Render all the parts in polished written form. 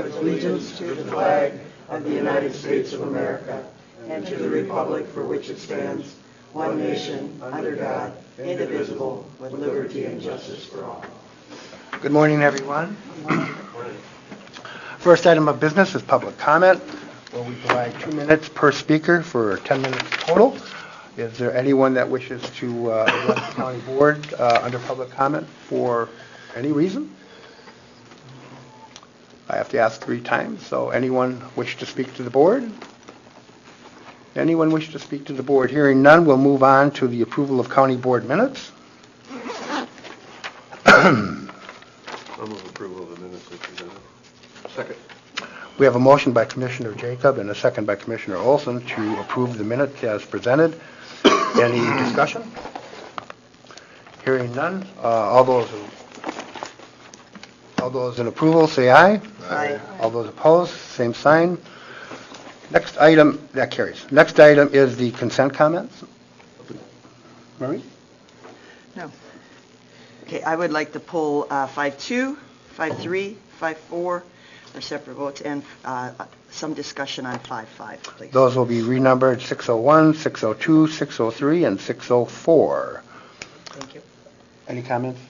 pledge allegiance to the flag of the United States of America and to the republic for which it stands, one nation, under God, indivisible, with liberty and justice for all. Good morning, everyone. First item of business is public comment, where we provide 2 minutes per speaker for 10 minutes total. Is there anyone that wishes to address the county board under public comment for any reason? I have to ask 3 times, so anyone wish to speak to the board? Anyone wish to speak to the board? Hearing none, we'll move on to the approval of county board minutes. I'll move approval of the minutes as presented. Second. We have a motion by Commissioner Jacob and a second by Commissioner Olson to approve the minutes as presented. Any discussion? Hearing none. All those in approval say aye. Aye. All those opposed, same sign. Next item, that carries. Next item is the consent comments. Marie? No. Okay, I would like to pull 5-2, 5-3, 5-4 for separate votes, and some discussion on 5-5, please. Those will be renumbered 601, 602, 603, and 604. Thank you. Any comments?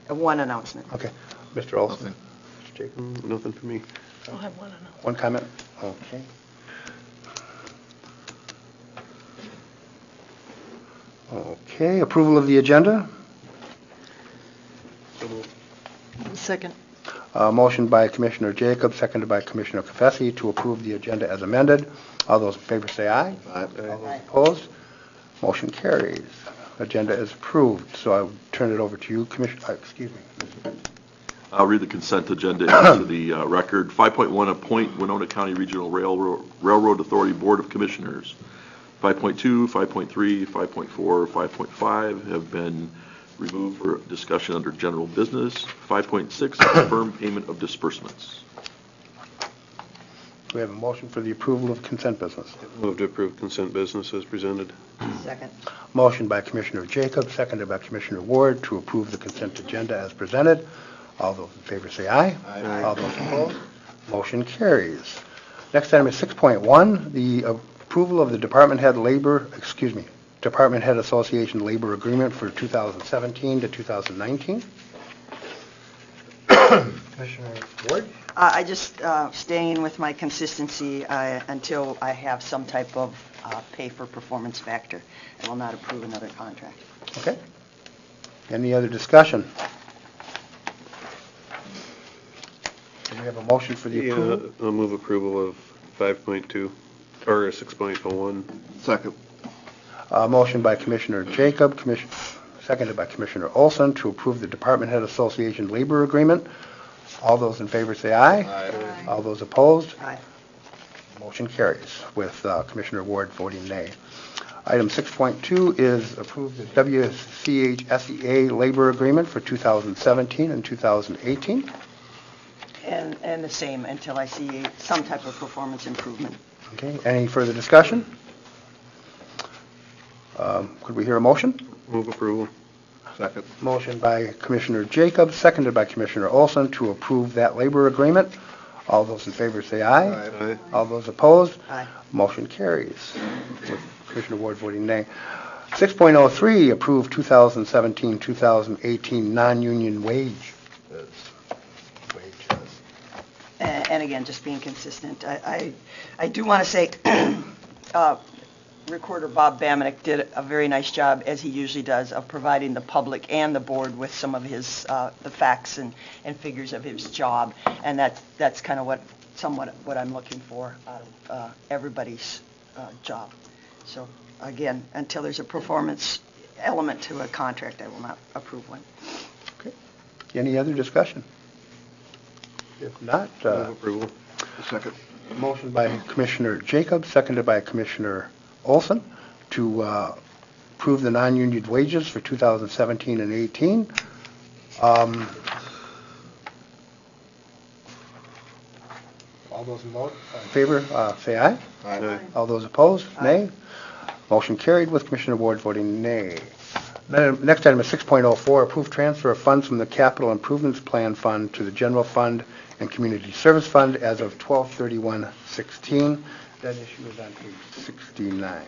One announcement. Okay. Mr. Olson? Mr. Jacob? Nothing for me. I'll have one announcement. One comment? Okay. Okay, approval of the agenda. So moved. Second. Motion by Commissioner Jacob, seconded by Commissioner Cafesi to approve the agenda as amended. All those in favor say aye. Aye. All those opposed? Motion carries. Agenda is approved. So I'll turn it over to you, Commissioner, excuse me. I'll read the consent agenda into the record. 5.1, appoint Winona County Regional Railroad Authority Board of Commissioners. 5.2, 5.3, 5.4, 5.5 have been removed for discussion under general business. 5.6, confirm payment of disbursements. We have a motion for the approval of consent business. Move to approve consent business as presented. Second. Motion by Commissioner Jacob, seconded by Commissioner Ward to approve the consent agenda as presented. All those in favor say aye. Aye. All those opposed? Motion carries. Next item is 6.1, the approval of the Department Head Association labor agreement for 2017 to 2019. Commissioner Ward? I just staying with my consistency until I have some type of pay for performance factor. I will not approve another contract. Okay. Any other discussion? Do we have a motion for the approval? I'll move approval of 5.2 or 6.01. Second. Motion by Commissioner Jacob, seconded by Commissioner Olson to approve the Department Head Association labor agreement. All those in favor say aye. Aye. All those opposed? Aye. Motion carries with Commissioner Ward voting nay. Item 6.2 is approve the WCHSEA labor agreement for 2017 and 2018. And the same until I see some type of performance improvement. Okay, any further discussion? Could we hear a motion? Move approval. Second. Motion by Commissioner Jacobs, seconded by Commissioner Olson to approve that labor agreement. All those in favor say aye. Aye. All those opposed? Aye. Motion carries with Commissioner Ward voting nay. 6.03, approve 2017-2018 non-union wages. And again, just being consistent. I do want to say Recorder Bob Bamanick did a very nice job, as he usually does, of providing the public and the board with some of his the facts and figures of his job, and that's kind of somewhat what I'm looking for out of everybody's job. So again, until there's a performance element to a contract, I will not approve one. Okay. Any other discussion? If not, Move approval. Second. motion by Commissioner Jacobs, seconded by Commissioner Olson to approve the non-union wages for 2017 and 18. All those in favor, say aye. Aye. All those opposed, Aye. nay. Motion carried with Commissioner Ward voting nay. Next item is 6.04, approve transfer of funds from the Capital Improvements Plan Fund to the General Fund and Community Service Fund as of 12/31/16. That issue is on page 69.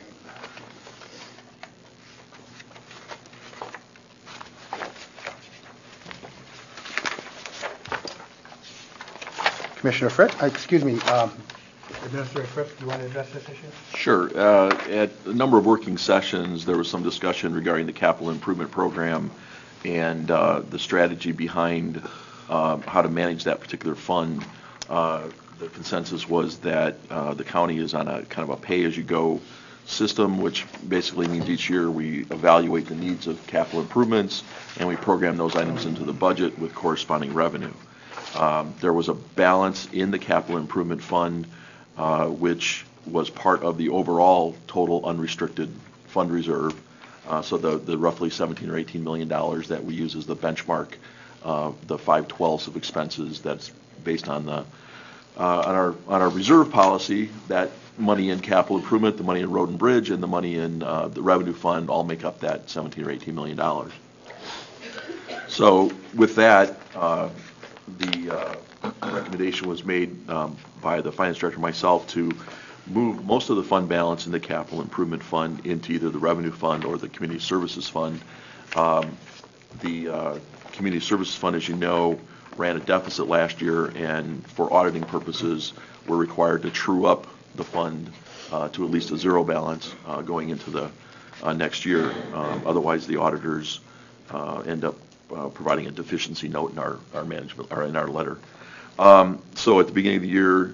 Commissioner Fritz, Administrator Fritz, do you want to address this issue? Sure. At a number of working sessions, there was some discussion regarding the capital improvement program and the strategy behind how to manage that particular fund. The consensus was that the county is on a kind of a pay-as-you-go system, which basically means each year we evaluate the needs of capital improvements and we program those items into the budget with corresponding revenue. There was a balance in the capital improvement fund, which was part of the overall total unrestricted fund reserve. So the roughly $17 or $18 million that we use as the benchmark, the 5/12 of expenses that's based on the on our reserve policy. That money in capital improvement, the money in road and bridge, and the money in the revenue fund all make up that $17 or $18 million. So with that, the recommendation was made by the finance director and myself to move most of the fund balance in the capital improvement fund into either the revenue fund or the community services fund. The community services fund, as you know, ran a deficit last year, and for auditing purposes, we're required to true up the fund to at least a zero balance going into the next year. Otherwise, the auditors end up providing a deficiency note in our management or in our letter. So at the beginning of the year,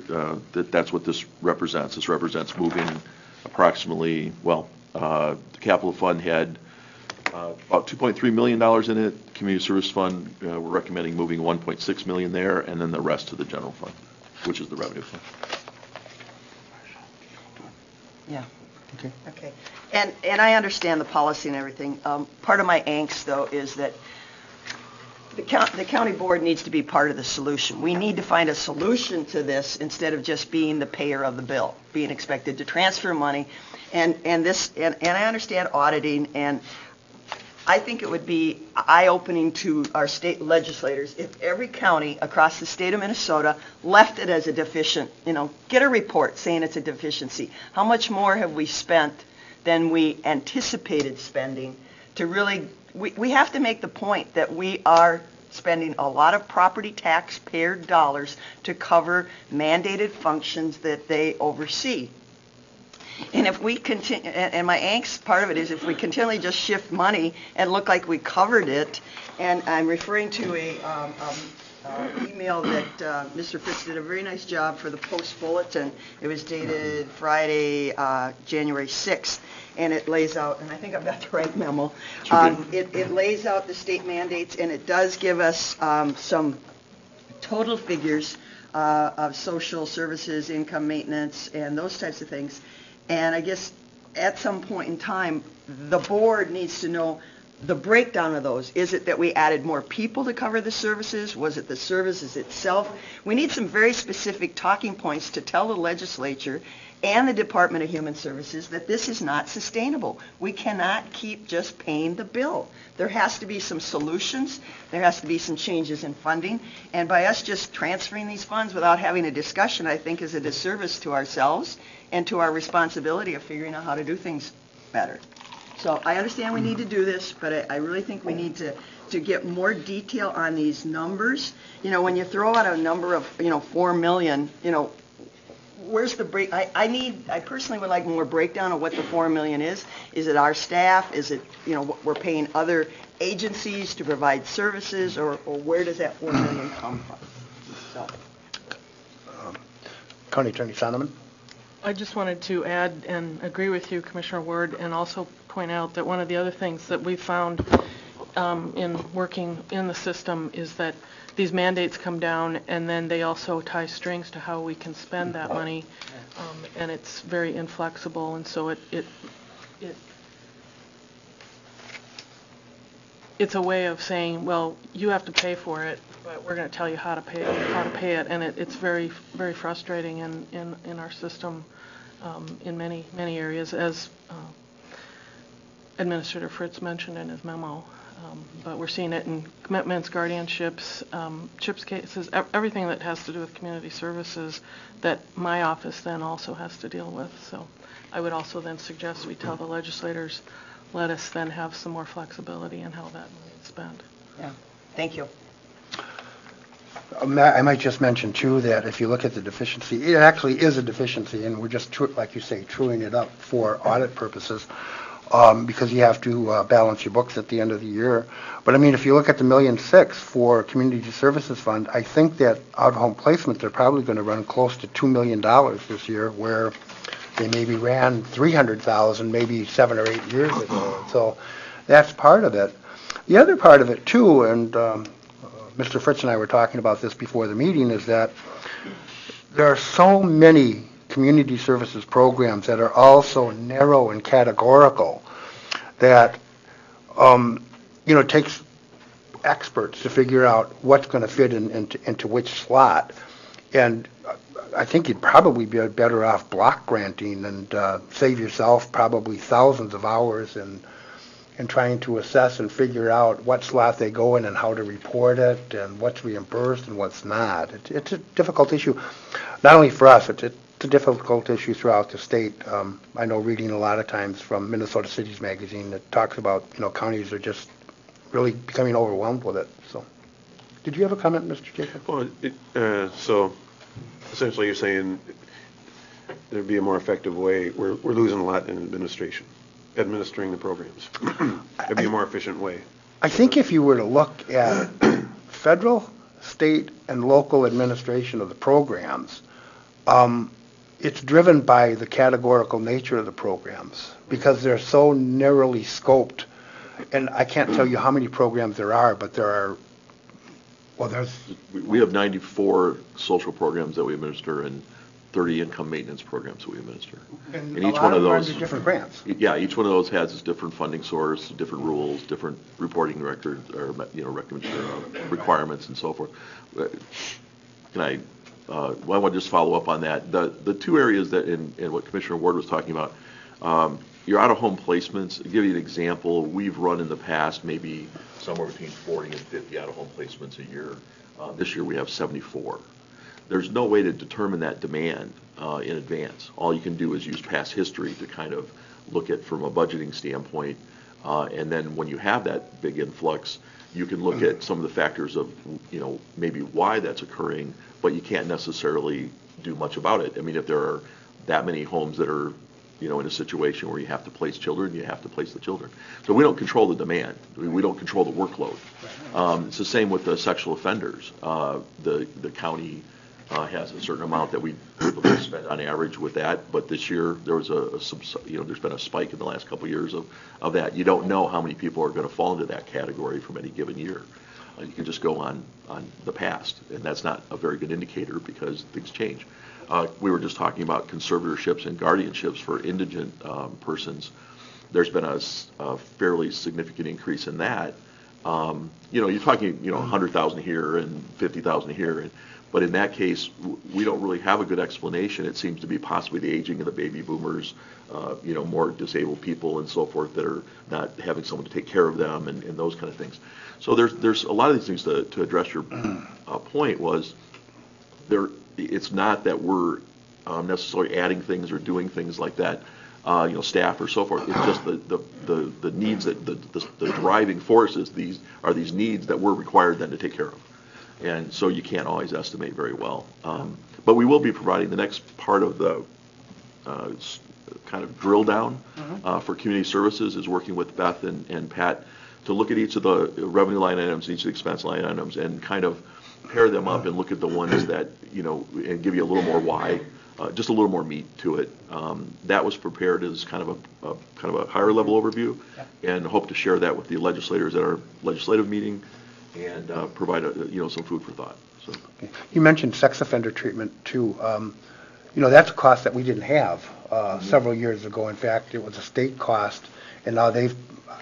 that's what this represents. This represents moving approximately, the capital fund had about $2.3 million in it. Community service fund, we're recommending moving $1.6 million there, and then the rest to the general fund, which is the revenue fund. Yeah. Okay. Okay. And I understand the policy and everything. Part of my angst, though, is that the county board needs to be part of the solution. We need to find a solution to this instead of just being the payer of the bill, being expected to transfer money. And I understand auditing, and I think it would be eye-opening to our state legislators if every county across the state of Minnesota left it as a deficient, get a report saying it's a deficiency. How much more have we spent than we anticipated spending to really, we have to make the point that we are spending a lot of property taxpayer dollars to cover mandated functions that they oversee. And if we continue, and my angst part of it is if we continually just shift money and look like we covered it, and I'm referring to a email that Mr. Fritz did a very nice job for the Post Bulletin. It was dated Friday, January 6th, and it lays out, and I think I've got the right memo, it lays out the state mandates, and it does give us some total figures of social services, income maintenance, and those types of things. And I guess at some point in time, the board needs to know the breakdown of those. Is it that we added more people to cover the services? Was it the services itself? We need some very specific talking points to tell the legislature and the Department of Human Services that this is not sustainable. We cannot keep just paying the bill. There has to be some solutions. There has to be some changes in funding. And by us just transferring these funds without having a discussion, I think is a disservice to ourselves and to our responsibility of figuring out how to do things better. So I understand we need to do this, but I really think we need to get more detail on these numbers. When you throw out a number of, 4 million, where's the break? I personally would like more breakdown of what the 4 million is. Is it our staff? Is it, we're paying other agencies to provide services, or where does that 4 million come from? So. County Attorney Sonneman. I just wanted to add and agree with you, Commissioner Ward, and also point out that one of the other things that we found in working in the system is that these mandates come down and then they also tie strings to how we can spend that money, and it's very inflexible, and so it's a way of saying, well, you have to pay for it, but we're going to tell you how to pay it, and it's very, very frustrating in, our system in many areas. As Commissioner Ward said, we need to get more detail on these numbers. You know, when you throw out a number of, 4 million, you know, where's the break? I need more breakdown of what the 4 million is. Is it our staff? Is it, we're paying other agencies to provide services, or where does that 4 million come from? So. Yeah. Administrator Fritz mentioned in his memo. But we're seeing it in commitments, guardianships, CHIPS cases, everything that has to do with community services that my office then also has to deal with. So I would also then suggest we tell the legislators, let us then have some more flexibility in how that money is spent. Yeah, thank you. I might just mention, too, that if you look at the deficiency, it actually is a deficiency, and we're just, like you say, truing it up for audit purposes, because you have to balance your books at the end of the year. But, I mean, if you look at the $1.6 million for Community Services Fund, I think that out-of-home placement, they're probably going to run close to $2 million this year, where they maybe ran $300,000 maybe 7 or 8 years ago. So that's part of it. The other part of it, too, and Mr. Fritz and I were talking about this before the meeting, is that there are so many community services programs that are also narrow and categorical that, it takes experts to figure out what's going to fit into which slot. And I think you'd probably be better off block granting and save yourself probably thousands of hours in trying to assess and figure out what slot they go in and how to report it and what's reimbursed and what's not. It's a difficult issue, not only for us, it's a difficult issue throughout the state. I know reading a lot of times from Minnesota Cities Magazine that talks about, counties are just really becoming overwhelmed with it. So, did you have a comment, Mr. Jacob? Well, so essentially you're saying there'd be a more effective way. We're losing a lot in administering the programs. It'd be a more efficient way. I think if you were to look at federal, state, and local administration of the programs, it's driven by the categorical nature of the programs because they're so narrowly scoped. And I can't tell you how many programs there are, but We have 94 social programs that we administer and 30 income maintenance programs that we administer. And each one of those, different grants. Yeah, each one of those has its different funding source, different rules, different reporting records, or requirements and so forth. Can I want to just follow up on that. The two areas that in what Commissioner Ward was talking about, your out-of-home placements. To give you an example, we've run in the past maybe somewhere between 40 and 50 out-of-home placements a year. This year we have 74. There's no way to determine that demand in advance. All you can do is use past history to kind of look at from a budgeting standpoint, and then when you have that big influx, you can look at some of the factors of, maybe why that's occurring, but you can't necessarily do much about it. I mean, if there are that many homes that are, in a situation where you have to place children, you have to place the children. So we don't control the demand. We don't control the workload. It's the same with the sexual offenders. The county has a certain amount that we typically spend on average with that, but this year there was there's been a spike in the last couple of years of that. You don't know how many people are going to fall into that category from any given year. You can just go on the past, and that's not a very good indicator because things change. We were just talking about conservatorships and guardianships for indigent persons. There's been a fairly significant increase in that. You're talking 100,000 here and 50,000 here, but in that case, we don't really have a good explanation. It seems to be possibly the aging of the baby boomers, more disabled people and so forth that are not having someone to take care of them and those kind of things. So there's a lot of these things to address your point was it's not that we're necessarily adding things or doing things like that, staff or so forth. It's just the needs that the driving forces are these needs that we're required then to take care of. And so you can't always estimate very well. But we will be providing the next part of the kind of drill down for community services is working with Beth and Pat to look at each of the revenue line items, each of the expense line items, and kind of pair them up and look at the ones that, and give you a little more why, just a little more meat to it. That was prepared as kind of a higher level overview, and hope to share that with the legislators at our legislative meeting and provide some food for thought. So. You mentioned sex offender treatment too. That's a cost that we didn't have several years ago. In fact, it was a state cost, and now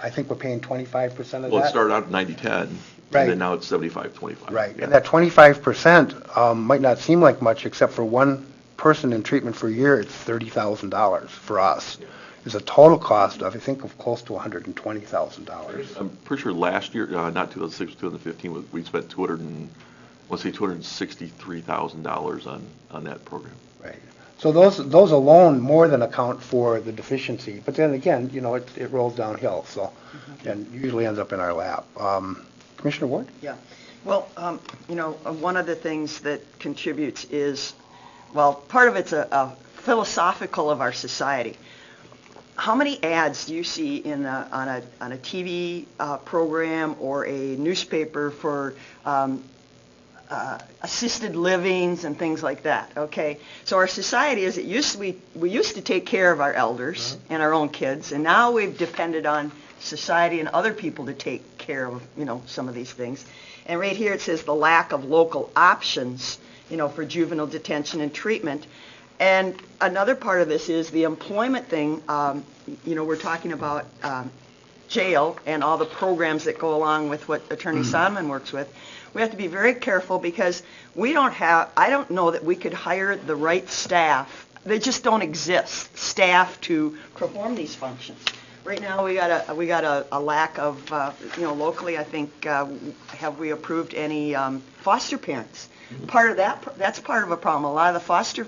I think we're paying 25% of that. Well, it started out 90-10. Right. And then now it's 75-25. Right, Yeah. and that 25% might not seem like much, except for one person in treatment for a year, it's $30,000 for us. is a total cost of, I think, of close to $120,000. I'm pretty sure last year, not 2006, 2015, we spent $263,000 on that program. Right. So those alone more than account for the deficiency. But then again, it rolls downhill, so, and usually ends up in our lap. Commissioner Ward? Yeah. Well, one of the things that contributes is, well, part of it's a philosophical of our society. How many ads do you see on a TV program or a newspaper for assisted livings and things like that? Okay, so our society is we used to take care of our elders and our own kids, and now we've depended on society and other people to take care of some of these things. And right here it says the lack of local options for juvenile detention and treatment. And another part of this is the employment thing. We're talking about jail and all the programs that go along with what Attorney Sonman works with. We have to be very careful because I don't know that we could hire the right staff. They just don't exist, staff to perform these functions. Right now, we got a lack of, locally, I think, have we approved any foster parents? Part of that's part of a problem. A lot of the foster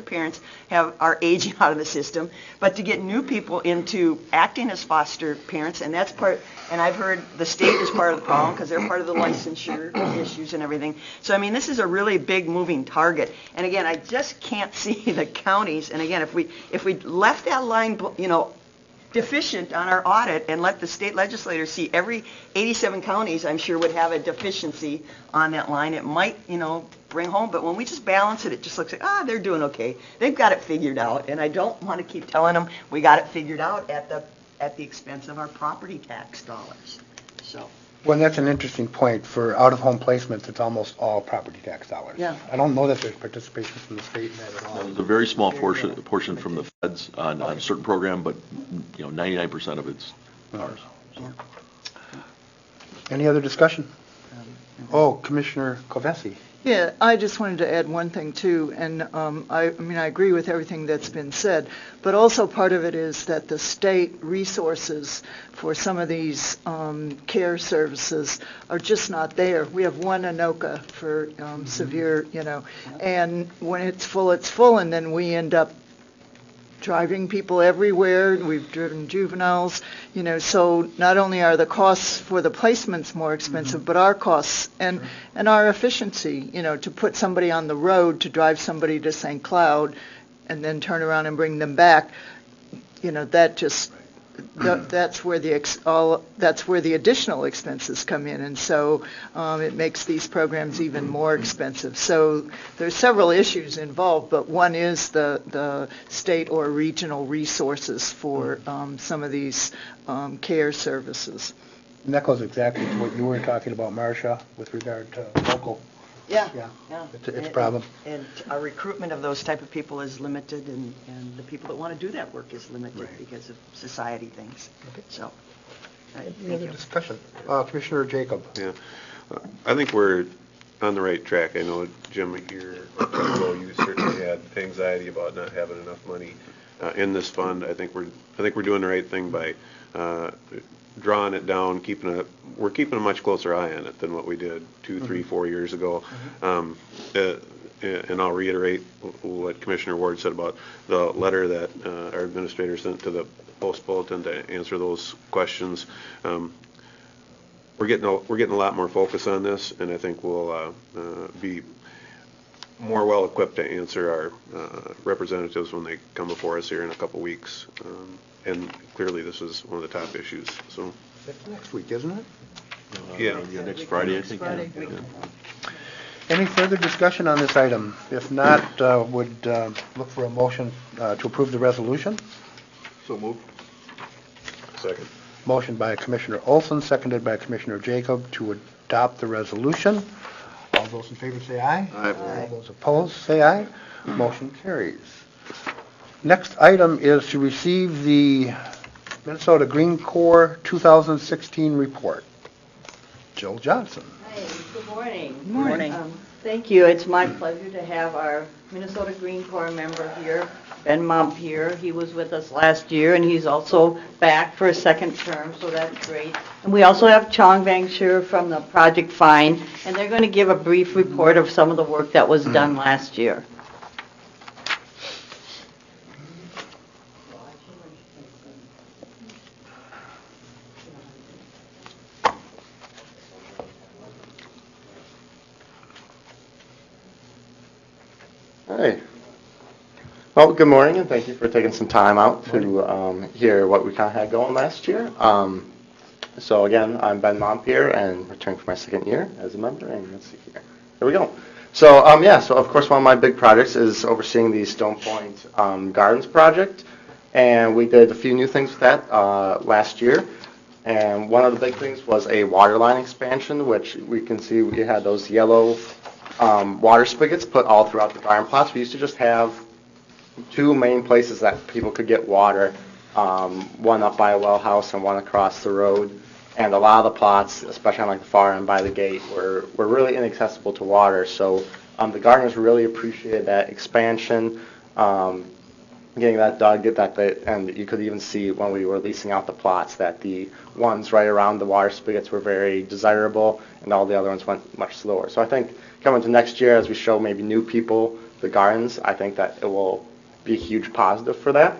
parents are aging out of the system, but to get new people into acting as foster parents, and that's part, and I've heard the state is part of the problem because they're part of the licensure issues and everything. So, I mean, this is a really big moving target. And again, I just can't see the counties, and again, if we left that line, deficient on our audit and let the state legislators see every 87 counties, I'm sure, would have a deficiency on that line. It might, bring home, but when we just balance it, it just looks like, they're doing okay. They've got it figured out, and I don't want to keep telling them we got it figured out at the expense of our property tax dollars. So. Well, that's an interesting point. For out-of-home placements, it's almost all property tax dollars. Yeah. I don't know that there's participation from the state in that at all. There's a very small portion from the feds on a certain program, but 99% of it's ours. So. Any other discussion? Oh, Commissioner Kovesi. Yeah, I just wanted to add one thing too, and I agree with everything that's been said, but also part of it is that the state resources for some of these care services are just not there. We have one ANOCA for severe, and when it's full, and then we end up driving people everywhere. We've driven juveniles, so not only are the costs for the placements more expensive, but our costs and our efficiency, to put somebody on the road, to drive somebody to St. Cloud and then turn around and bring them back, that just that's where the additional expenses come in, and so it makes these programs even more expensive. So there's several issues involved, but one is the state or regional resources for some of these care services. And that goes exactly to what you were talking about, Marcia, with regard to local. Yeah. It's a problem. And our recruitment of those type of people is limited, and the people that want to do that work is limited because of society things. Okay. So, Any other discussion? Commissioner Jacob. Yeah. I think we're on the right track. I know, Jim, you certainly had anxiety about not having enough money in this fund. I think we're doing the right thing by drawing it down, we're keeping a much closer eye on it than what we did 2, 3, 4 years ago. And I'll reiterate what Commissioner Ward said about the letter that our administrator sent to the Post Bulletin to answer those questions. We're getting a lot more focus on this, and I think we'll be more well equipped to answer our representatives when they come before us here in a couple weeks. And clearly, this is one of the top issues. So That's next week, isn't it? Yeah. Next Friday, I think. Friday. Yeah. Any further discussion on this item? If not, would look for a motion to approve the resolution. So moved. Second. Motion by Commissioner Olson, seconded by Commissioner Jacob to adopt the resolution. All those in favor say aye. Aye. All those opposed say aye. Motion carries. Next item is to receive the Minnesota Green Corps 2016 report. Jill Johnson. Hey, good morning. Morning. Morning. Thank you. It's my pleasure to have our Minnesota Green Corps member here, Ben Mump here. He was with us last year, and he's also back for a second term, so that's great. And we also have Chong Bang Shur from the Project Fine, and they're going to give a brief report of some of the work that was done last year. Hi. Well, good morning, and thank you for taking some time out to hear what we kind of had going last year. So again, I'm Ben Mompier, and returning for my second year as a member. And let's see here. There we go. So so of course one of my big projects is overseeing the Stone Point Gardens project, and we did a few new things with that last year. And one of the big things was a water line expansion, which we can see we had those yellow water spigots put all throughout the garden plots. We used to just have two main places that people could get water, one up by a well house and one across the road. And a lot of the plots, especially on like the far end by the gate, were really inaccessible to water. So the gardeners really appreciated that expansion, getting that dug, and you could even see when we were leasing out the plots that the ones right around the water spigots were very desirable, and all the other ones went much slower. So I think coming to next year, as we show maybe new people the gardens, I think that it will be a huge positive for that.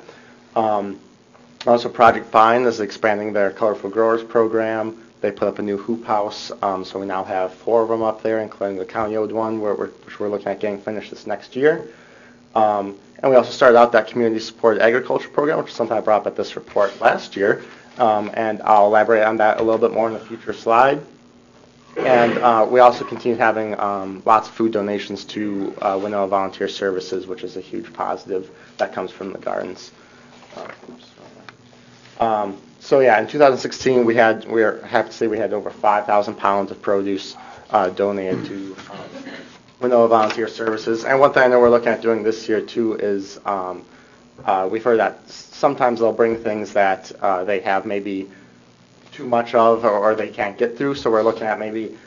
Also, Project Fine is expanding their Colorful Growers program. They put up a new hoop house, so we now have 4 of them up there, including the county-owned one, which we're looking at getting finished this next year. And we also started out that community-supported agriculture program, which is something I brought up at this report last year, and I'll elaborate on that a little bit more in a future slide. And we also continue having lots of food donations to Winona Volunteer Services, which is a huge positive that comes from the gardens. So yeah, in 2016 we were happy to say we had over 5,000 pounds of produce donated to Winona Volunteer Services. And one thing I know we're looking at doing this year too is we've heard that sometimes they'll bring things that they have maybe too much of or they can't get through. So we're looking at maybe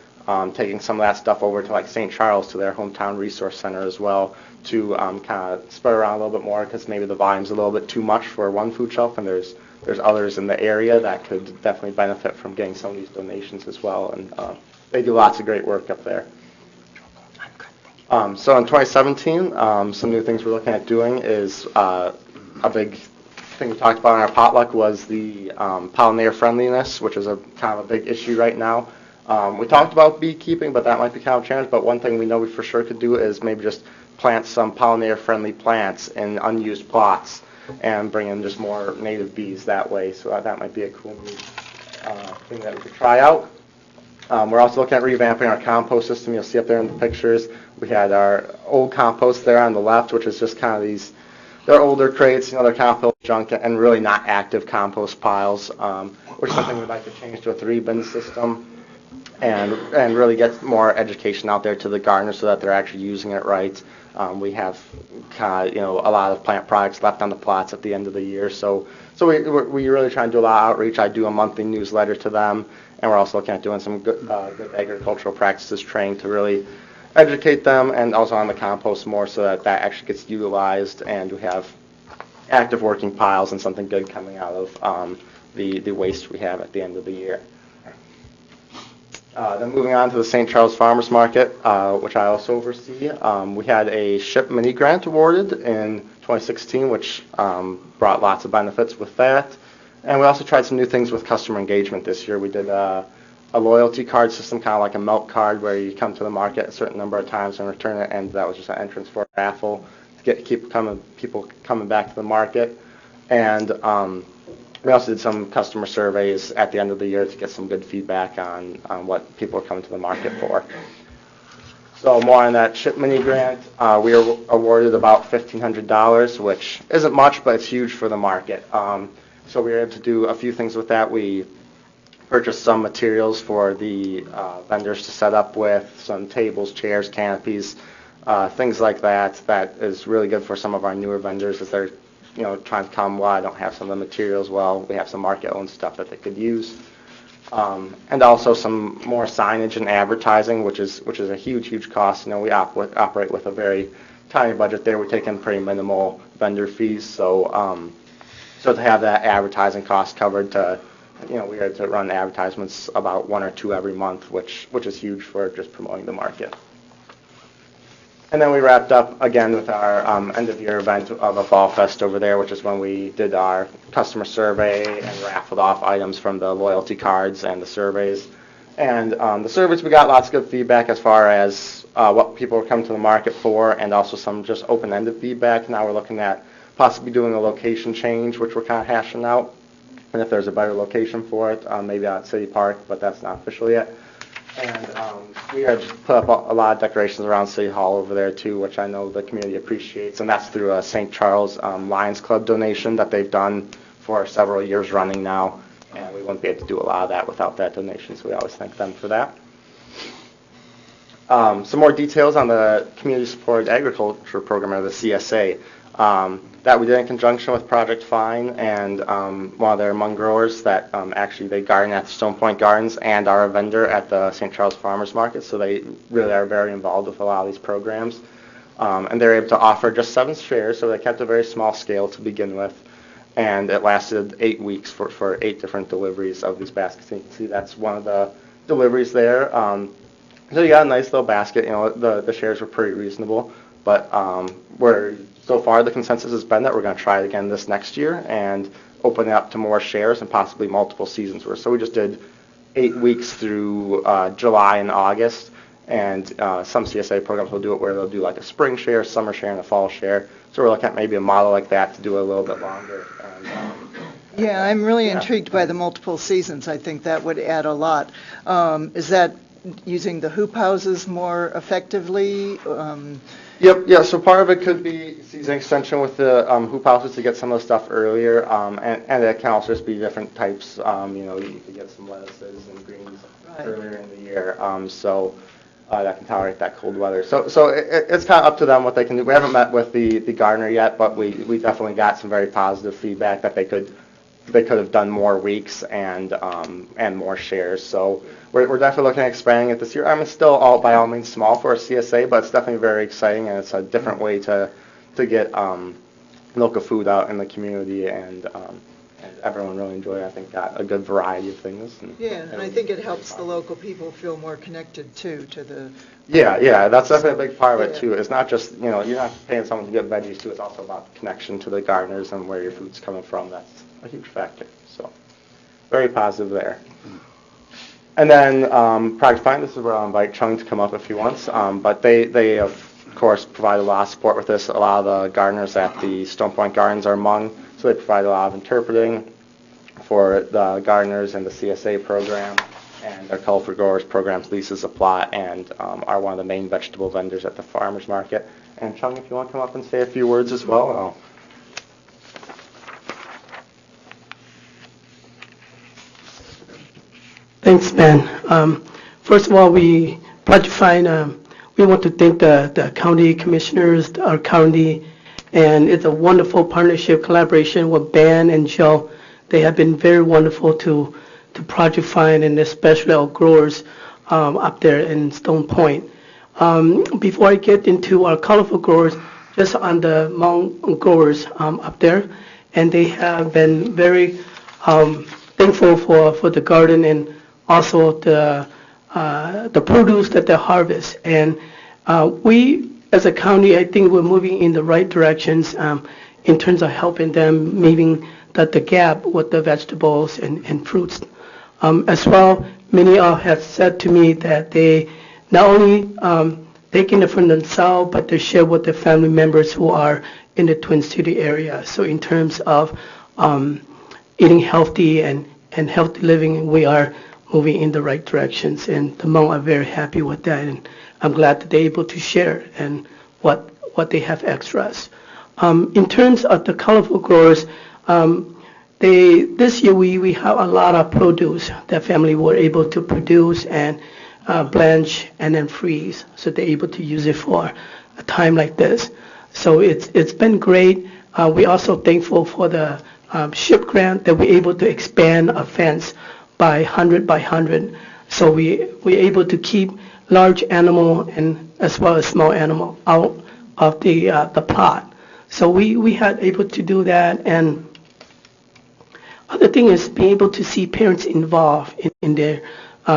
taking some of that stuff over to like St. Charles, to their hometown resource center as well, to kind of spread around a little bit more, because maybe the volume's a little bit too much for one food shelf, and there's others in the area that could definitely benefit from getting some of these donations as well. And they do lots of great work up there. So in 2017, some new things we're looking at doing is a big thing we talked about in our potluck was the pollinator friendliness, which is a kind of a big issue right now. We talked about beekeeping, but that might be kind of a challenge. But one thing we know we for sure could do is maybe just plant some pollinator-friendly plants in unused plots and bring in just more native bees that way. So that might be a cool new thing that we could try out. We're also looking at revamping our compost system. You'll see up there in the pictures, we had our old compost there on the left, which is just kind of they're older crates, they're compost junk and really not active compost piles, which is something we'd like to change to a 3-bin system and really get more education out there to the gardeners so that they're actually using it right. We have kind of, a lot of plant products left on the plots at the end of the year, so we really try and do a lot of outreach. I do a monthly newsletter to them, and we're also looking at doing some good agricultural practices training to really educate them, and also on the compost more so that actually gets utilized and we have active working piles and something good coming out of the waste we have at the end of the year. Then moving on to the St. Charles Farmers Market, which I also oversee. We had a SHIP mini grant awarded in 2016, which brought lots of benefits with that. And we also tried some new things with customer engagement this year. We did a loyalty card system, kind of like a milk card, where you come to the market a certain number of times and return it, and that was just an entrance for a raffle to keep people coming back to the market. And we also did some customer surveys at the end of the year to get some good feedback on what people are coming to the market for. So more on that SHIP mini grant, we were awarded about $1,500, which isn't much, but it's huge for the market. So we were able to do a few things with that. We purchased some materials for the vendors to set up with, some tables, chairs, canopies, things like that. That is really good for some of our newer vendors as they're trying to come, well, I don't have some of the materials. Well, we have some market-owned stuff that they could use. And also some more signage and advertising, which is a huge cost. We operate with a very tiny budget there. We take in pretty minimal vendor fees, so to have that advertising cost covered, we had to run advertisements about 1 or 2 every month, which is huge for just promoting the market. And then we wrapped up again with our end-of-year event of a Fall Fest over there, which is when we did our customer survey and raffled off items from the loyalty cards and the surveys. And the surveys, we got lots of good feedback as far as what people were coming to the market for, and also some just open-ended feedback. Now we're looking at possibly doing a location change, which we're kind of hashing out. And if there's a better location for it, maybe out at City Park, but that's not official yet. And we had put up a lot of decorations around City Hall over there too, which I know the community appreciates, and that's through a St. Charles Lions Club donation that they've done for several years running now, and we wouldn't be able to do a lot of that without that donation, so we always thank them for that. Some more details on the Community Supported Agriculture Program, or the CSA. That we did in conjunction with Project Fine and one of their Hmong growers that actually they garden at the Stone Point Gardens and are a vendor at the St. Charles Farmers Market, so they really are very involved with a lot of these programs. And they're able to offer just 7 shares, so they kept a very small scale to begin with, and it lasted 8 weeks for 8 different deliveries of these baskets. You can see that's one of the deliveries there. So you got a nice little basket. The shares were pretty reasonable, but so far the consensus has been that we're going to try it again this next year and open it up to more shares and possibly multiple seasons worth. So we just did 8 weeks through July and August, and some CSA programs will do it where they'll do like a spring share, summer share, and a fall share. So we're looking at maybe a model like that to do a little bit longer. Yeah, I'm really intrigued by the multiple seasons. I think that would add a lot. Is that using the hoop houses more effectively? Yep, yeah, so part of it could be season extension with the hoop houses to get some of the stuff earlier, and it can also just be different types. You could get some lettuces and greens earlier in the year, so that can tolerate that cold weather. So it's kind of up to them what they can do. We haven't met with the gardener yet, but we definitely got some very positive feedback that they could have done more weeks and more shares. So we're definitely looking at expanding it this year. It's still by all means small for a CSA, but it's definitely very exciting, and it's a different way to get local food out in the community, and everyone really enjoyed it. I think got a good variety of things. And I think it helps the local people feel more connected too to the. Yeah, that's definitely a big part of it too. It's not just you're not paying someone to get veggies too. It's also about the connection to the gardeners and where your food's coming from. That's a huge factor. So very positive there. And then Project Fine, this is where I'll invite Chung to come up if he wants. But they of course provide a lot of support with this. A lot of the gardeners at the Stone Point Gardens are Hmong, so they provide a lot of interpreting for the gardeners and the CSA program, and their Colorful Growers programs leases a plot and are one of the main vegetable vendors at the farmers market. And Chung, if you want to come up and say a few words as well. Thanks, Ben. First of all, Project Fine, we want to thank the county commissioners, our county, and it's a wonderful partnership collaboration with Ben and Joe. They have been very wonderful to Project Fine, and especially our growers up there in Stone Point. Before I get into our colorful growers, just on the Hmong growers up there, and they have been very thankful for the garden and also the produce that they harvest. And we, as a county, I think we're moving in the right directions in terms of helping them meeting the gap with the vegetables and fruits. As well, many have said to me that they not only taking it from themselves, but they share with their family members who are in the Twin City area. So in terms of eating healthy and healthy living, we are moving in the right directions, and the Hmong are very happy with that, and I'm glad that they're able to share and what they have extras. In terms of the colorful growers, this year we have a lot of produce that family were able to produce and blanch and then freeze, so they're able to use it for a time like this. So it's been great. We're also thankful for the SHIP grant that we're able to expand a fence by 100 by 100. So we're able to keep large animal and as well as small animal out of the plot. So we had able to do that. And other thing is being able to see parents involved in their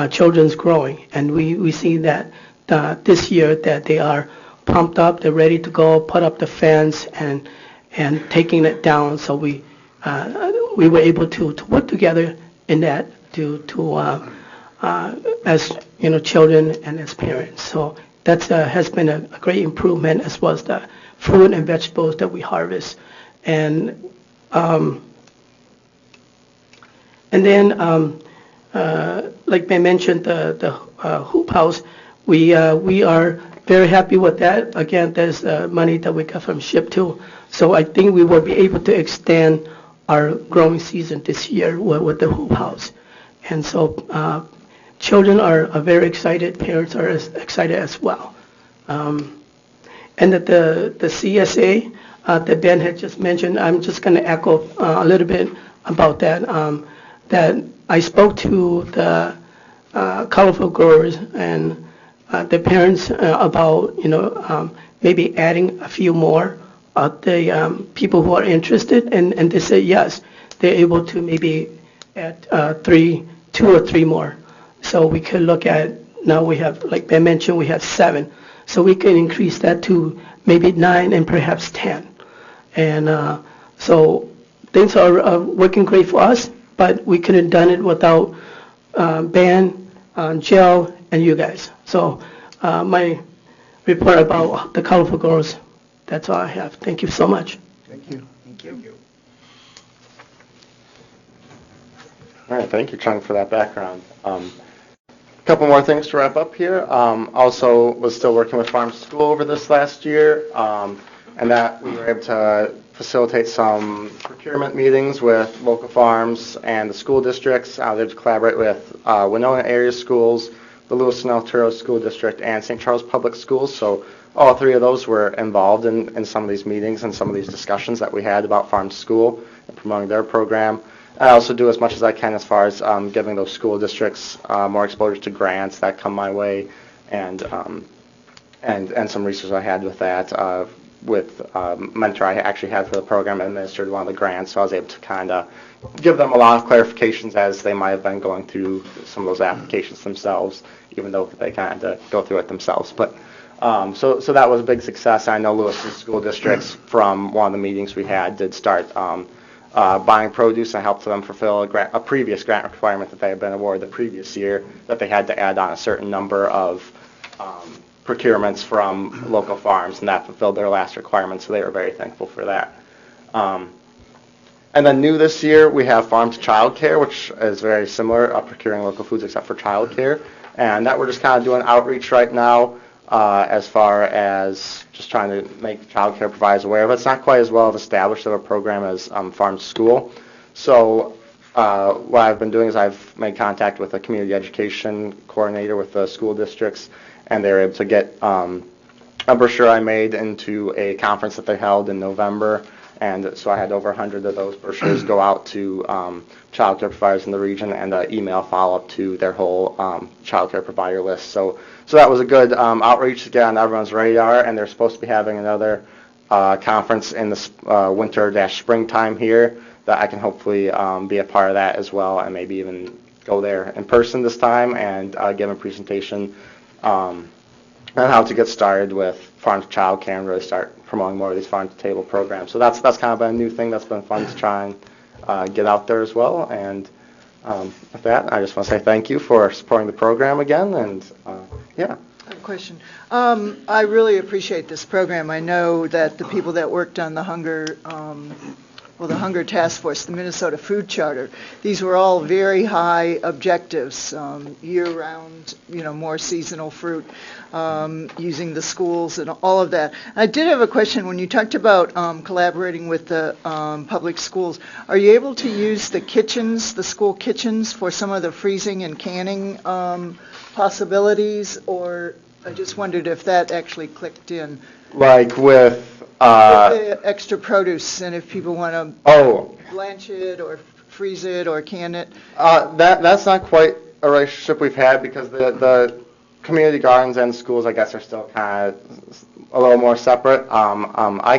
children's growing. And we see that this year that they are pumped up, they're ready to go, put up the fence and taking it down. So we were able to work together in that to as children and as parents. So that has been a great improvement, as well as the fruit and vegetables that we harvest. And then like I mentioned, the hoop house, we are very happy with that. Again, there's money that we got from SHIP too. So I think we will be able to extend our growing season this year with the hoop house. And so children are very excited, parents are excited as well. And that the CSA that Ben had just mentioned, I'm just going to echo a little bit about that. That I spoke to the colorful growers and the parents about maybe adding a few more of the people who are interested, and they say yes, they're able to maybe add 2 or 3 more. So we could look at, now we have, like Ben mentioned, we have 7. So we can increase that to maybe 9 and perhaps 10. And so things are working great for us, but we couldn't have done it without Ben, Jill, and you guys. So my report about the colorful growers, that's all I have. Thank you so much. Thank you. Thank you. All right, thank you, Chung, for that background. A couple more things to wrap up here. Also was still working with Farm to School over this last year, and that we were able to facilitate some procurement meetings with local farms and the school districts. They to collaborate with Winona area schools, the Lewis and El Toro School District, and St. Charles Public Schools. So all 3 of those were involved in some of these meetings and some of these discussions that we had about Farm to School and promoting their program. I also do as much as I can as far as giving those school districts more exposure to grants that come my way, and some research I had with that. With mentor I actually had for the program, administered one of the grants, so I was able to kind of give them a lot of clarifications as they might have been going through some of those applications themselves, even though they kind of had to go through it themselves. But so that was a big success. I know Lewiston school districts, from one of the meetings we had, did start buying produce. I helped them fulfill a previous grant requirement that they had been awarded the previous year, that they had to add on a certain number of procurements from local farms, and that fulfilled their last requirement, so they were very thankful for that. And then new this year, we have Farm to Child Care, which is very similar, procuring local foods except for child care, and that we're just kind of doing outreach right now as far as just trying to make child care providers aware of it. It's not quite as well established of a program as Farm to School. So what I've been doing is I've made contact with a community education coordinator with the school districts, and they were able to get a brochure I made into a conference that they held in November, and so I had over 100 of those brochures go out to child care providers in the region, and an email follow-up to their whole child care provider list. So that was a good outreach to get on everyone's radar, and they're supposed to be having another conference in the winter-springtime here that I can hopefully be a part of that as well, and maybe even go there in person this time and give a presentation on how to get started with farm to child care and really start promoting more of these farm to table programs. So that's kind of been a new thing that's been fun to try and get out there as well. And with that, I just want to say thank you for supporting the program again. And yeah. I have a question. I really appreciate this program. I know that the people that worked on the Hunger Task Force, the Minnesota Food Charter, these were all very high objectives, year-round, more seasonal fruit, using the schools and all of that. I did have a question. When you talked about collaborating with the public schools, are you able to use the kitchens, the school kitchens, for some of the freezing and canning possibilities? Or I just wondered if that actually clicked in. Like with the extra produce, and if people want to blanch it or freeze it or can it? That's not quite a relationship we've had because the community gardens and schools, I guess, are still kind of a little more separate. I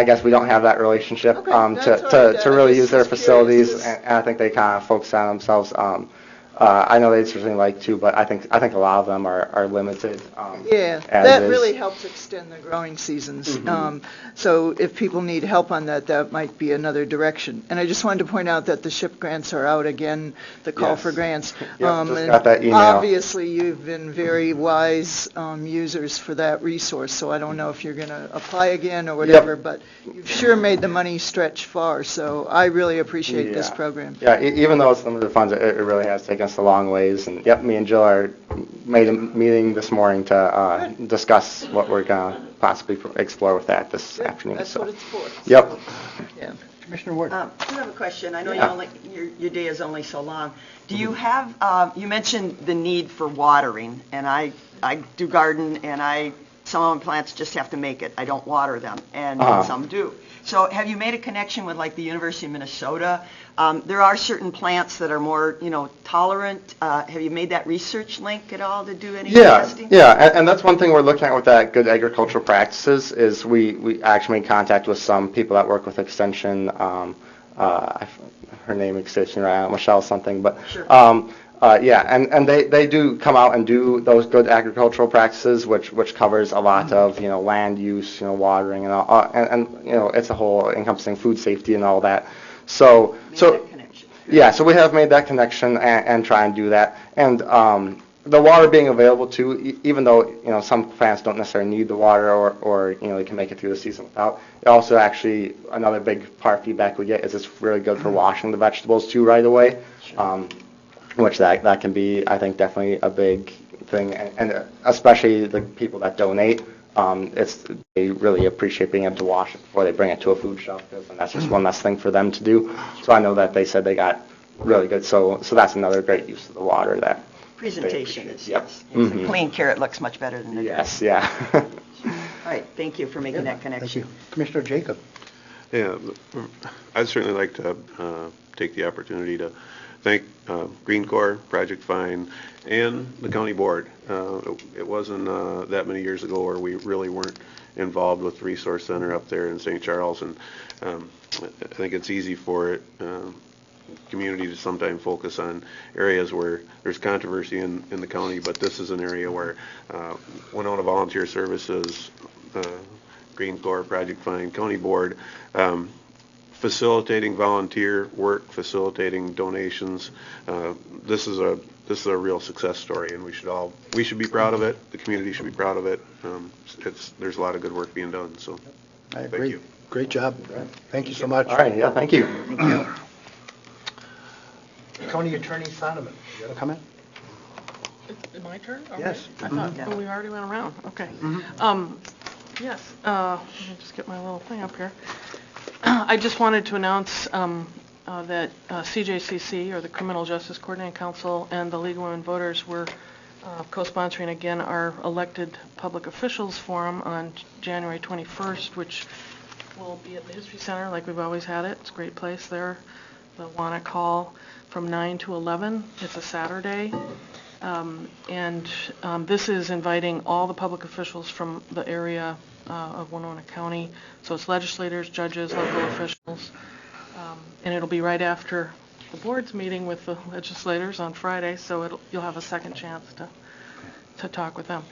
guess we don't have that relationship Okay, that's all right. to I really just use their was facilities, curious. and I think they kind of focus on themselves. I know they'd certainly like to, but I think a lot of them are limited. Yeah, as that is. really helps extend the growing seasons. So if people need help on that, that might be another direction. And I just wanted to point out that the SHIP grants are out again, the call Yes. for grants. Yep, just And got that email. Obviously, you've been very wise users for that resource, so I don't know if you're going to apply again or whatever, but you've sure made the money stretch far, so I really appreciate this Yeah. program. Yeah, even though it's limited funds, it really has taken us a long ways. And yep, me and Jill made a meeting this morning to discuss what we're going to possibly explore with that this afternoon. That's so. what it's for. Yep. So, yeah. Commissioner Ward. I do have a question. I know Yeah. your day is only so long. Do you have, you mentioned the need for watering, and I do garden, and some of my plants just have to make it. I don't water them, and some do. So have you made a connection with like the University of Minnesota? There are certain plants that are more, tolerant. Have you made that research link at all to do any testing? Yeah, and that's one thing we're looking at with that good agricultural practices is we actually made contact with some people that work with Extension. Her name escapes me right now, Michelle something, but Sure. and they do come out and do those good agricultural practices, which covers a lot of land use, watering and all, and it's a whole encompassing food safety and all that. So That connection. yeah, so we have made that connection and try and do that. And the water being available too, even though some plants don't necessarily need the water or they can make it through the season without. It also actually another big part of feedback we get is it's really good for washing the vegetables too right away, which that can be I think definitely a big thing, and especially the people that donate. They really appreciate being able to wash it before they bring it to a food shelf, and that's just one less thing for them to do. So I know that they said they got really good. So that's another great use of the water that Presentation is, Yep. yes. A clean carrot looks much better than a dirt. Yes, yeah. All right, thank you for making that Thank connection. you. Commissioner Jacob. Yeah, I'd certainly like to take the opportunity to thank Green Corps, Project Fine, and the county board. It wasn't that many years ago where we really weren't involved with the Resource Center up there in St. Charles, and I think it's easy for community to sometimes focus on areas where there's controversy in the county, but this is an area where Winona Volunteer Services, Green Corps, Project Fine, County Board, facilitating volunteer work, facilitating donations. This is a real success story, and we should be proud of it. The community should be proud of it. There's a lot of good work being done. So, I thank agree. you. Great job. Thank you so much. All right, yeah, thank you. County Attorney Sonneman, you got a comment? My turn? Yes. I thought we already went around. Okay. Yes, let me just get my little thing up here. I just wanted to announce that CJCC, or the Criminal Justice Coordinating Council, and the League of Women Voters were co-sponsoring again our elected public officials forum on January 21st, which will be at the History Center like we've always had it. It's a great place there. The Wannock Hall from 9 to 11. It's a Saturday. This is inviting all the public officials from the area of Winona County. So it's legislators, judges, local officials. And it'll be right after the board's meeting with the legislators on Friday, so you'll have a second chance to talk with them.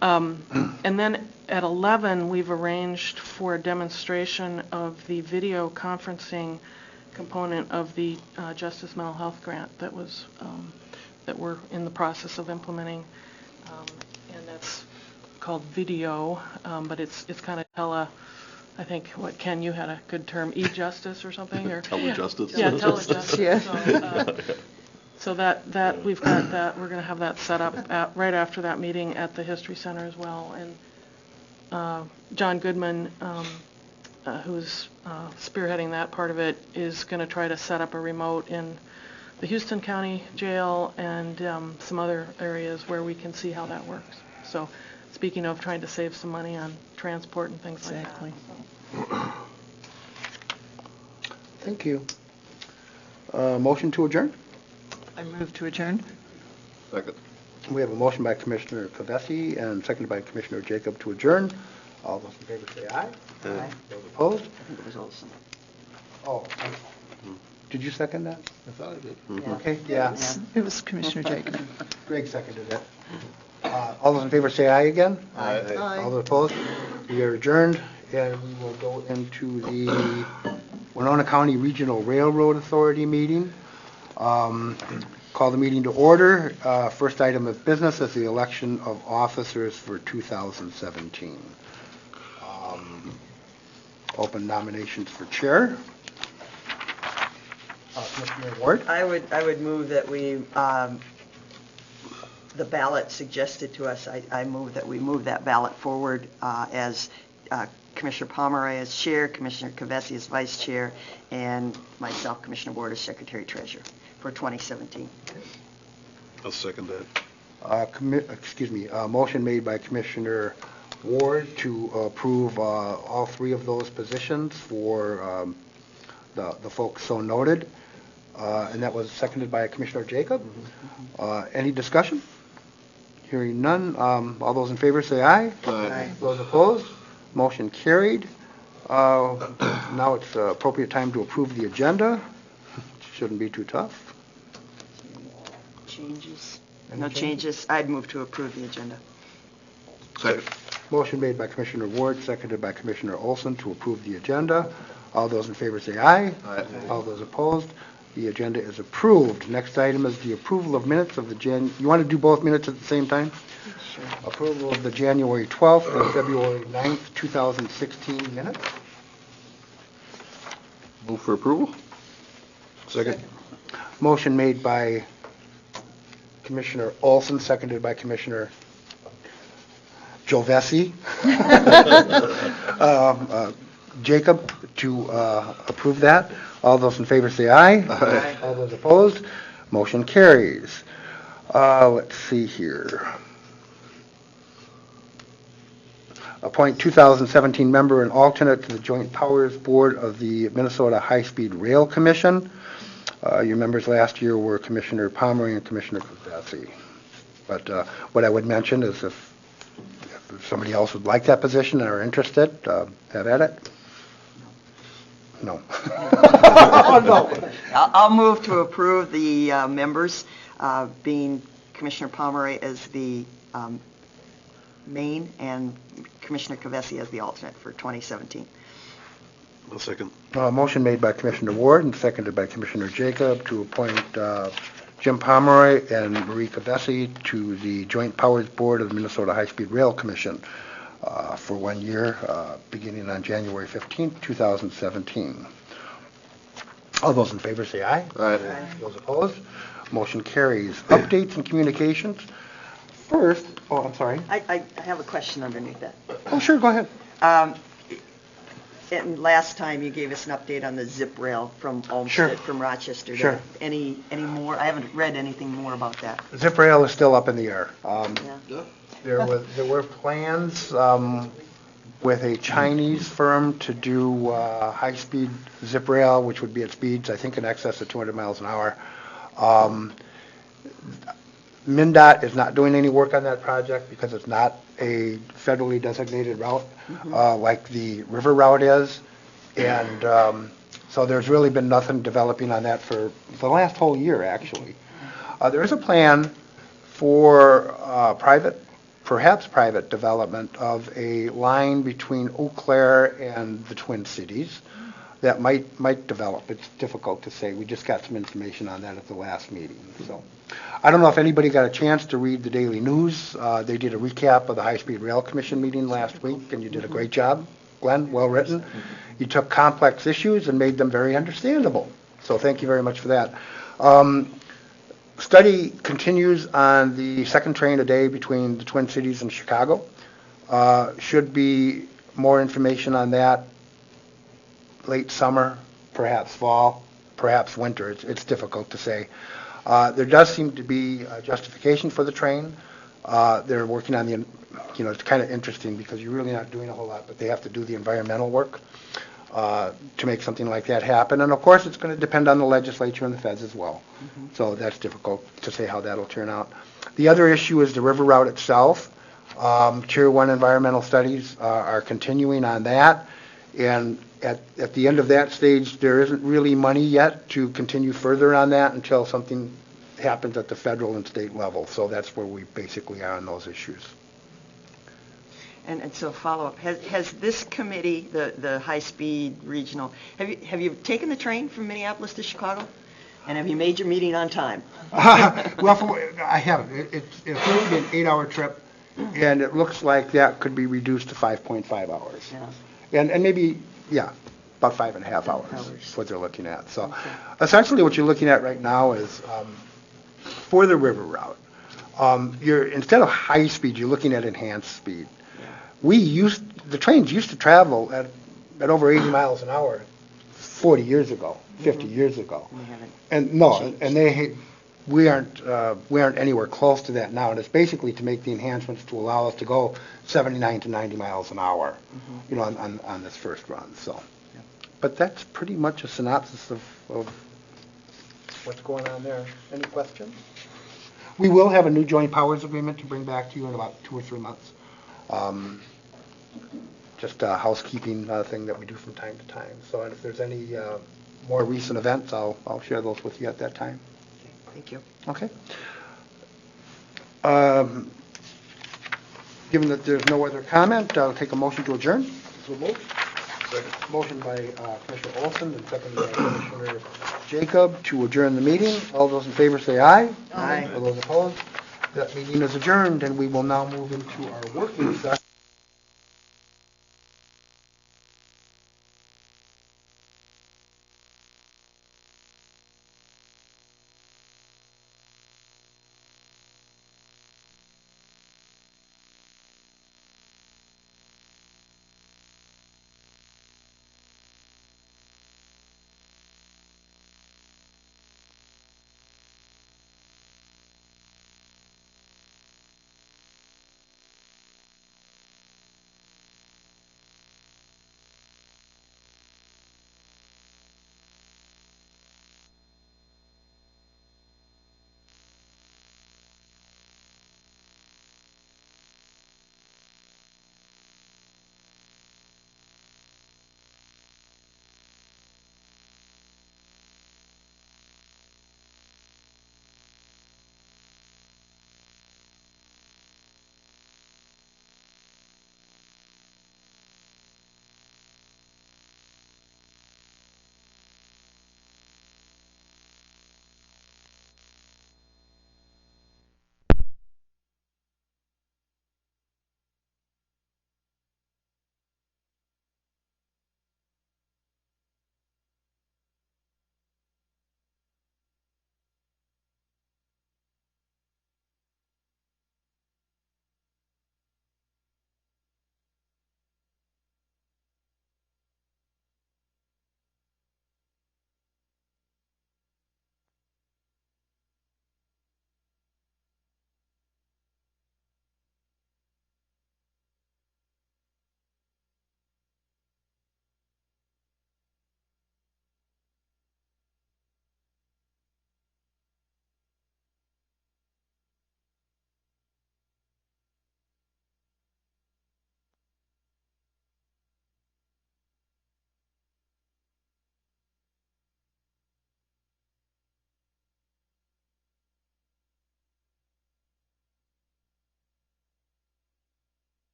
And then at 11, we've arranged for a demonstration of the video conferencing component of the Justice Mental Health Grant that we're in the process of implementing, and that's called video, but it's kind of I think, Ken, you had a good term, e-justice or something? Or Telejustice? Yeah, telejustice. Yeah. So that we've got that, we're going to have that set up right after that meeting at the History Center as well. And John Goodman, who's spearheading that part of it, is going to try to set up a remote in the Houston County Jail and some other areas where we can see how that works. So speaking of trying to save some money on transport and things like that. Exactly. Thank you. Motion to adjourn? I move to adjourn. Second. We have a motion by Commissioner Kovesi and seconded by Commissioner Jacob to adjourn. All those in favor say aye. Aye. Those opposed? I think it was Olson. Oh, did you second that? I thought I did. Yeah. Okay, yeah. It was Commissioner Jacob. Greg seconded it. All those in favor say aye again. Aye. All those opposed? We are adjourned, and we will go into the Winona County Regional Railroad Authority meeting. Call the meeting to order. First item of business is the election of officers for 2017. Open nominations for chair. Commissioner Ward? I would move that we, the ballot suggested to us, I move that we move that ballot forward as Commissioner Pomeroy as chair, Commissioner Kovesi as vice chair, and myself, Commissioner Ward, as secretary treasurer for 2017. I'll second that. Motion made by Commissioner Ward to approve all three of those positions for the folks so noted. And that was seconded by Commissioner Jacob. Any discussion? Hearing none. All those in favor say aye. Aye. Those opposed? Motion carried. Now it's appropriate time to approve the agenda. Shouldn't be too tough. Changes? Any No changes? changes. I'd move to approve the agenda. Second. Motion made by Commissioner Ward, seconded by Commissioner Olson to approve the agenda. All those in favor say aye. Aye. All those opposed? The agenda is approved. Next item is the approval of minutes of the you want to do both minutes at the same time? Sure. Approval of the January 12th and February 9th, 2016 minutes. Move for approval? Second. Motion made by Commissioner Olson, seconded by Commissioner Jovesi. Jacob to approve that. All those in favor say aye. Aye. All those opposed? Motion carries. Let's see here. Appoint 2017 member and alternate to the Joint Powers Board of the Minnesota High-Speed Rail Commission. Your members last year were Commissioner Pomeroy and Commissioner Kovesi. But what I would mention is if somebody else would like that position and are interested, have at it. No. No. I'll move to approve the members, being Commissioner Pomeroy as the main and Commissioner Kovesi as the alternate for 2017. I'll second. Motion made by Commissioner Ward and seconded by Commissioner Jacob to appoint Jim Pomeroy and Marie Kovesi to the Joint Powers Board of the Minnesota High-Speed Rail Commission for 1 year, beginning on January 15th, 2017. All those in favor say aye. Aye. Those opposed? Motion carries. Updates and communications. First, I'm sorry. I have a question underneath that. Oh, sure, go ahead. And last time you gave us an update on the zip rail from Olmsted, Sure. from Rochester. Sure. Any more? I haven't read anything more about that. Zip rail is still up in the air. Yeah. There were plans with a Chinese firm to do high-speed zip rail, which would be at speeds, I think, in excess of 200 miles an hour. MnDOT is not doing any work on that project because it's not a federally designated route like the river route is. And so there's really been nothing developing on that for the last whole year, actually. There is a plan for perhaps private development of a line between Eau Claire and the Twin Cities that might develop. It's difficult to say. We just got some information on that at the last meeting. So I don't know if anybody got a chance to read the Daily News. They did a recap of the High-Speed Rail Commission meeting last week, and you did a great job, Glenn, well written. You took complex issues and made them very understandable. So thank you very much for that. Study continues on the second train a day between the Twin Cities and Chicago. Should be more information on that late summer, perhaps fall, perhaps winter. It's difficult to say. There does seem to be a justification for the train. They're working on it's kind of interesting because you're really not doing a whole lot, but they have to do the environmental work. to make something like that happen. And of course, it's going to depend on the legislature and the feds as well. So that's difficult to say how that'll turn out. The other issue is the river route itself. Tier 1 environmental studies are continuing on that. And at the end of that stage, there isn't really money yet to continue further on that until something happens at the federal and state level. So that's where we basically are on those issues. And so follow-up, has this committee, the high-speed regional, have you taken the train from Minneapolis to Chicago? And have you made your meeting on time? Well, I haven't. It's supposed to be an 8-hour trip, and it looks like that could be reduced to 5.5 hours. Yeah. And maybe, yeah, about 5.5 hours Hours. is what they're looking at. So essentially what you're looking at right now is for the river route, instead of high speed, you're looking at enhanced speed. The trains used to travel at over 80 miles an hour 40 years ago, 50 years ago. We aren't anywhere close to that now, and it's basically to make the enhancements to allow us to go 79 to 90 miles an hour, on this first run. So, but that's pretty much a synopsis of what's going on there. Any questions? We will have a new joint powers agreement to bring back to you in about 2 or 3 months. Just a housekeeping thing that we do from time to time. So, and if there's any more recent events, I'll share those with you at that time. Thank you. Okay. Given that there's no other comment, I'll take a motion to adjourn. So moved. Motion by Commissioner Olson and second by Commissioner Jacob to adjourn the meeting. All those in favor say aye. Aye. All those opposed? That meeting is adjourned, and we will now move into our working session.